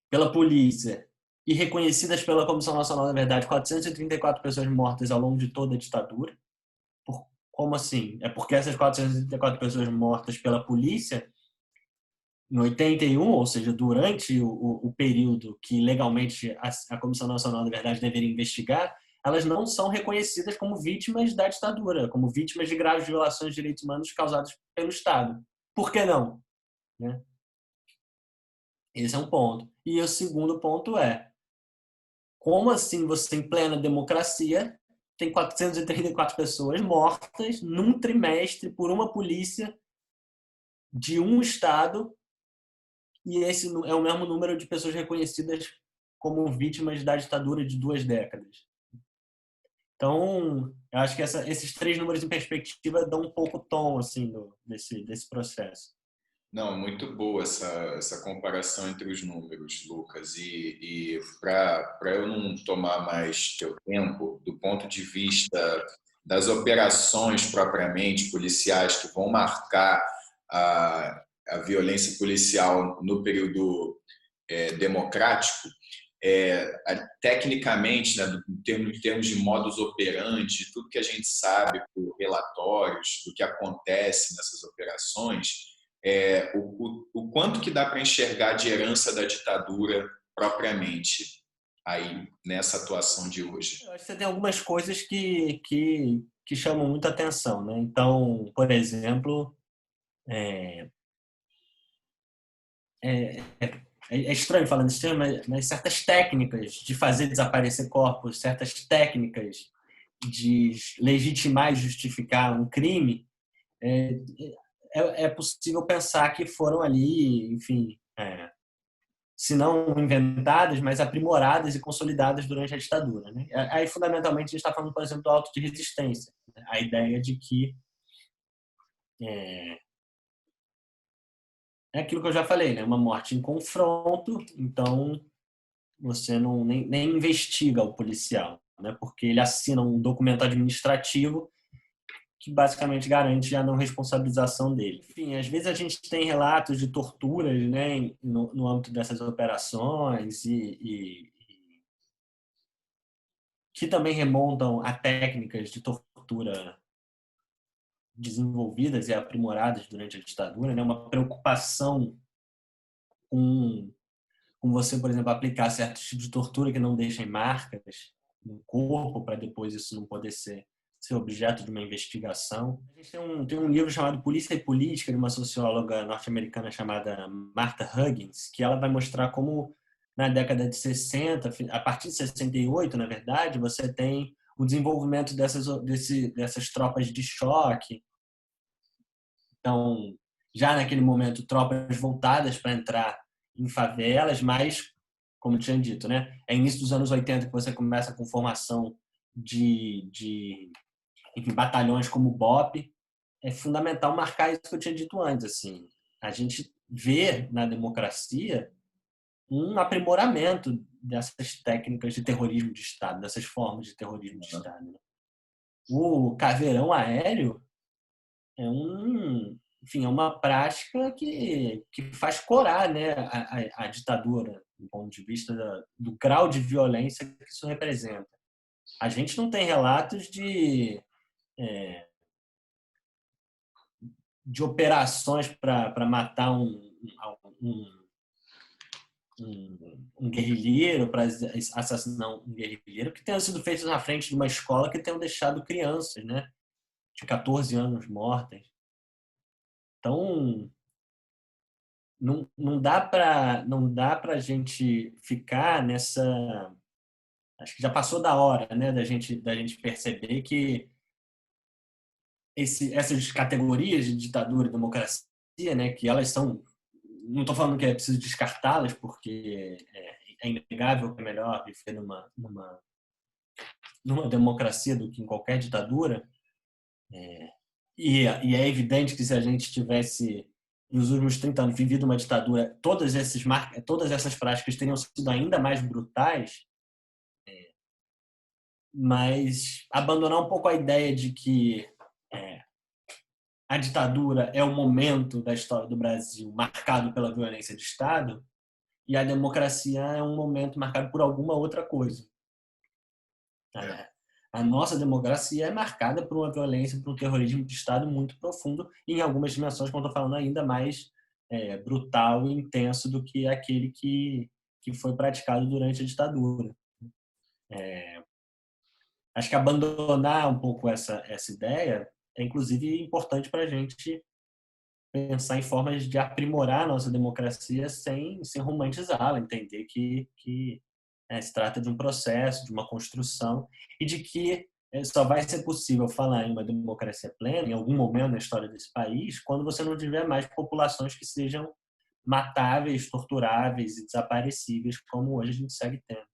pela polícia e reconhecidas pela Comissão Nacional da Verdade, 434 pessoas mortas ao longo de toda a ditadura. Como assim? É porque essas 434 pessoas mortas pela polícia em 81, ou seja, durante o período que legalmente a Comissão Nacional da Verdade deveria investigar, elas não são reconhecidas como vítimas da ditadura, como vítimas de graves violações de direitos humanos causadas pelo Estado. Por que não? Né? Esse é um ponto. E o segundo ponto é, como assim você, em plena democracia, tem 434 pessoas mortas num trimestre por uma polícia de um Estado e esse é o mesmo número de pessoas reconhecidas como vítimas da ditadura de 2 décadas. Então, eu acho que esses três números em perspectiva dão um pouco o tom assim, desse processo. Não, muito boa essa comparação entre os números, Lucas. E para eu não tomar mais teu tempo, do ponto de vista das operações propriamente policiais que vão marcar a violência policial no período democrático, tecnicamente, né, em termos de modus operandi, tudo que a gente sabe por relatórios do que acontece nessas operações, o quanto que dá para enxergar de herança da ditadura propriamente aí nessa atuação de hoje? Eu acho que você tem algumas coisas que chamam muita atenção. Né? Então, por exemplo, é estranho falando isso, mas certas técnicas de fazer desaparecer corpos, certas técnicas de legitimar e justificar um crime, é possível pensar que foram ali, enfim, se não inventadas, mas aprimoradas e consolidadas durante a ditadura. Né? Aí, fundamentalmente, a gente está falando, por exemplo, do auto de resistência. Né? A ideia de que é aquilo que eu já falei, né? Uma morte em confronto, então você nem investiga o policial, né? Porque ele assina um documento administrativo que basicamente garante a não responsabilização dele. Enfim, às vezes a gente tem relatos de torturas, né, no âmbito dessas operações e que também remontam a técnicas de tortura desenvolvidas e aprimoradas durante a ditadura, né? Uma preocupação com você, por exemplo, aplicar certos tipos de tortura que não deixem marcas no corpo para depois isso não poder ser objeto de uma investigação. A gente tem um livro chamado Polícia e Política, de uma socióloga norte-americana chamada Martha Huggins, que ela vai mostrar como na década de 60, a partir de 68, na verdade, você tem o desenvolvimento dessas tropas de choque. Então, já naquele momento, tropas voltadas para entrar em favelas, mas, como eu tinha dito, né, é início dos anos 80 que você começa com formação de enfim, batalhões como o BOP. É fundamental marcar isso que eu tinha dito antes. Assim, a gente vê na democracia um aprimoramento dessas técnicas de terrorismo de Estado, dessas formas de terrorismo de Estado. Né? O caveirão aéreo é enfim, é uma prática que faz corar, né, a ditadura, do ponto de vista do grau de violência que isso representa. A gente não tem relatos de operações para matar um guerrilheiro, para assassinar um guerrilheiro, que tenham sido feitos na frente de uma escola que tenham deixado crianças, né, de 14 anos mortas. Então, não dá para a gente ficar nessa. Acho que já passou da hora, né, da gente perceber que essas categorias de ditadura e democracia, né, que elas são. Não estou falando que é preciso descartá-las, porque é inegável que é melhor viver numa democracia do que em qualquer ditadura. E é evidente que se a gente tivesse, nos últimos 30 anos, vivido uma ditadura, todas essas práticas teriam sido ainda mais brutais, mas abandonar um pouco a ideia de que a ditadura é o momento da história do Brasil marcado pela violência de Estado e a democracia é um momento marcado por alguma outra coisa. A nossa democracia é marcada por uma violência, por um terrorismo de Estado muito profundo e em algumas dimensões, como estou falando, ainda mais brutal e intenso do que aquele que foi praticado durante a ditadura. Acho que abandonar um pouco essa ideia é, inclusive, importante para a gente pensar em formas de aprimorar a nossa democracia sem romantizá-la, entender que se trata de um processo, de uma construção, e de que só vai ser possível falar em uma democracia plena, em algum momento na história desse país, quando você não tiver mais populações que sejam matáveis, torturáveis e desaparecíveis, como hoje a gente segue tendo.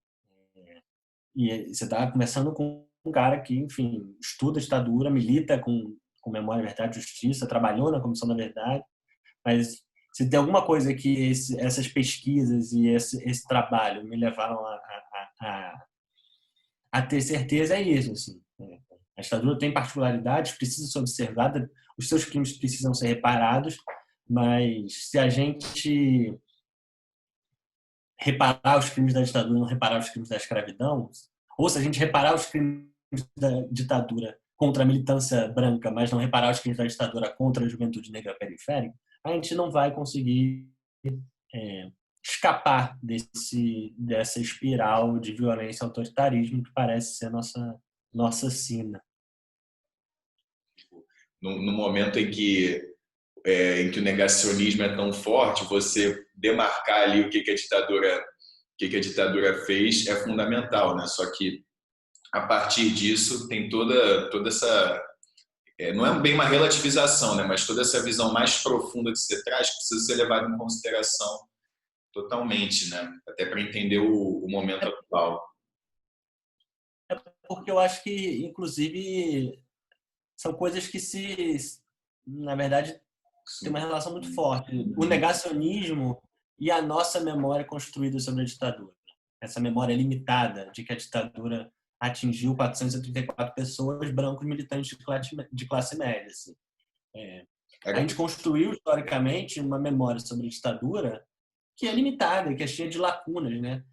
E você está começando com um cara que, enfim, estuda ditadura, milita com Memória, Verdade e Justiça, trabalhou na Comissão da Verdade, mas se tem alguma coisa que essas pesquisas e esse trabalho me levaram a ter certeza, é isso. Assim. A ditadura tem particularidades, precisa ser observada, os seus crimes precisam ser reparados, mas se a gente reparar os crimes da ditadura e não reparar os crimes da escravidão, ou se a gente reparar os crimes da ditadura contra a militância branca, mas não reparar os crimes da ditadura contra a juventude negra periférica, a gente não vai conseguir escapar dessa espiral de violência e autoritarismo que parece ser nossa sina. No momento em que o negacionismo é tão forte, você demarcar ali o que a ditadura fez é fundamental, né? Só que a partir disso tem toda essa não é bem uma relativização, né? Mas toda essa visão mais profunda que você traz precisa ser levada em consideração totalmente, né? Até para entender o momento atual. É porque eu acho que, inclusive, são coisas que na verdade, tem uma relação muito forte. O negacionismo e a nossa memória construída sobre a ditadura. Essa memória limitada de que a ditadura atingiu 434 pessoas, brancos militantes de classe média. Assim. A gente construiu, historicamente, uma memória sobre a ditadura que é limitada, que é cheia de lacunas. Né?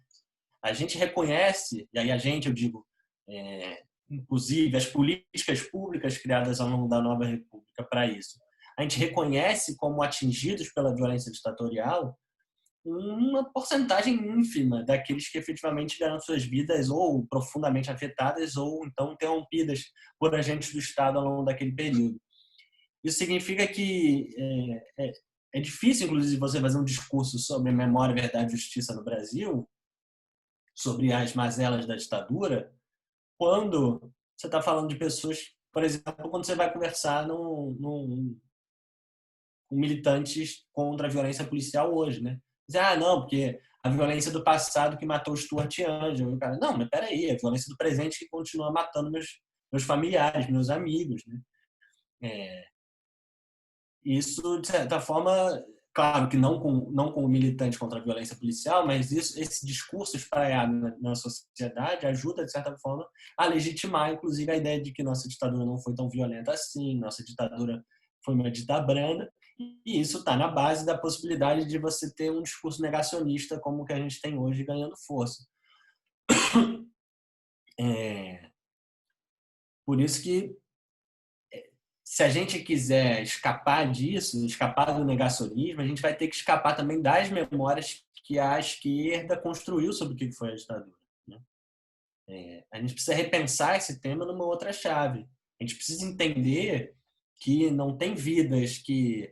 A gente reconhece, e aí eu digo, inclusive, as políticas públicas criadas ao longo da nova república para isso. A gente reconhece como atingidos pela violência ditatorial uma porcentagem ínfima daqueles que efetivamente tiveram suas vidas ou profundamente afetadas ou então interrompidas por agentes do Estado ao longo daquele período. Isso significa que é difícil, inclusive, você fazer um discurso sobre memória, verdade e justiça no Brasil, sobre as mazelas da ditadura, quando você está falando de pessoas, por exemplo, quando você vai conversar militantes contra a violência policial hoje, né? Dizer, não, porque a violência do passado que matou o Stuart Angel. O cara, não, mas peraí, a violência do presente que continua matando meus familiares, meus amigos, né? Isso, de certa forma, claro que não com o militante contra a violência policial, mas esse discurso espraiado na sociedade ajuda, de certa forma, a legitimar, inclusive, a ideia de que nossa ditadura não foi tão violenta assim, nossa ditadura foi uma ditadura branda, e isso está na base da possibilidade de você ter um discurso negacionista como o que a gente tem hoje ganhando força. Por isso que, se a gente quiser escapar disso, escapar do negacionismo, a gente vai ter que escapar também das memórias que a esquerda construiu sobre o que foi a ditadura, né? A gente precisa repensar esse tema numa outra chave. A gente precisa entender que não tem vidas que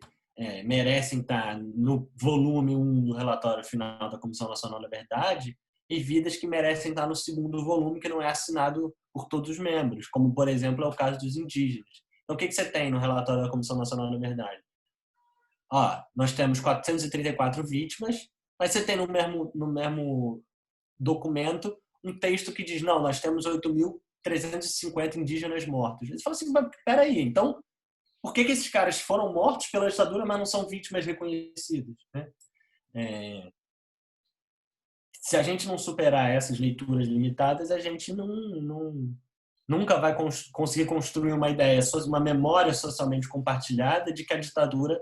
merecem estar no volume 1 do relatório final da Comissão Nacional da Verdade e vidas que merecem estar no segundo volume, que não é assinado por todos os membros, como, por exemplo, é o caso dos indígenas. Então, o que você tem no relatório da Comissão Nacional da Verdade? Nós temos 434 vítimas, mas você tem no mesmo documento um texto que diz, não, nós temos 8.350 indígenas mortos. Eles falam assim, mas peraí, então, por que esses caras foram mortos pela ditadura, mas não são vítimas reconhecidas, né? Se a gente não superar essas leituras limitadas, a gente nunca vai conseguir construir uma ideia, uma memória socialmente compartilhada de que a ditadura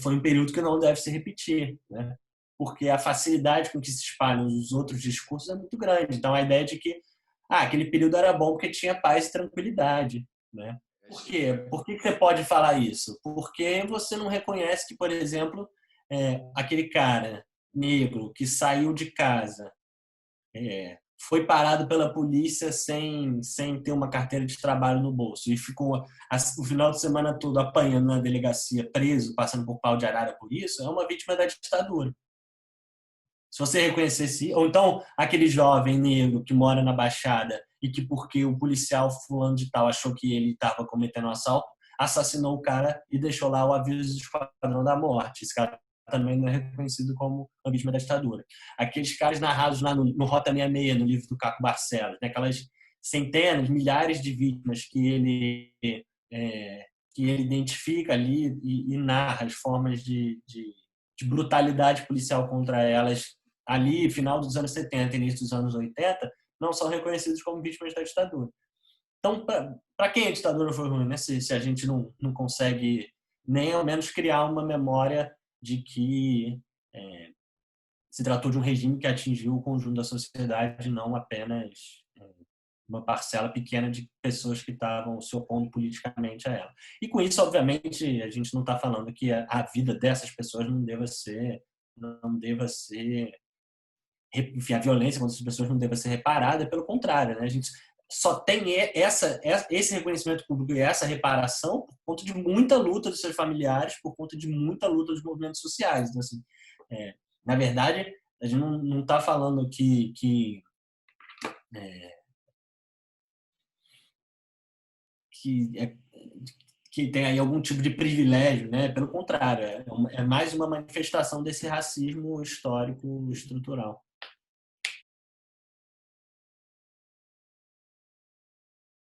foi um período que não deve se repetir, né? Porque a facilidade com que se espalham os outros discursos é muito grande. Então, a ideia de que aquele período era bom porque tinha paz e tranquilidade, né? Por quê? Por que você pode falar isso? Porque você não reconhece que, por exemplo, aquele cara negro que saiu de casa, foi parado pela polícia sem ter uma carteira de trabalho no bolso e ficou o final de semana todo apanhando na delegacia, preso, passando por pau de arara por isso, é uma vítima da ditadura. Se você reconhecesse, ou então aquele jovem negro que mora na Baixada e que porque o policial fulano de tal achou que ele estava cometendo um assalto, assassinou o cara e deixou lá o aviso do Esquadrão da Morte. Esse cara também não é reconhecido como uma vítima da ditadura. Aqueles caras narrados lá no Rota 66, no livro do Caco Barcelos, né? Aquelas centenas, milhares de vítimas que ele identifica ali e narra as formas de brutalidade policial contra elas ali, final dos anos 70 início dos anos 80, não são reconhecidos como vítimas da ditadura. Então, para quem a ditadura foi ruim, né? Se a gente não consegue nem ao menos criar uma memória de que se tratou de um regime que atingiu o conjunto da sociedade, não apenas uma parcela pequena de pessoas que estavam se opondo politicamente a ela. E com isso, obviamente, a gente não está falando que a vida dessas pessoas não deva ser, enfim, a violência contra essas pessoas não deva ser reparada, pelo contrário, né? A gente só tem esse reconhecimento público e essa reparação por conta de muita luta dos seus familiares, por conta de muita luta dos movimentos sociais. Então, assim, na verdade, a gente não está falando que tem aí algum tipo de privilégio, né? Pelo contrário, é mais uma manifestação desse racismo histórico estrutural.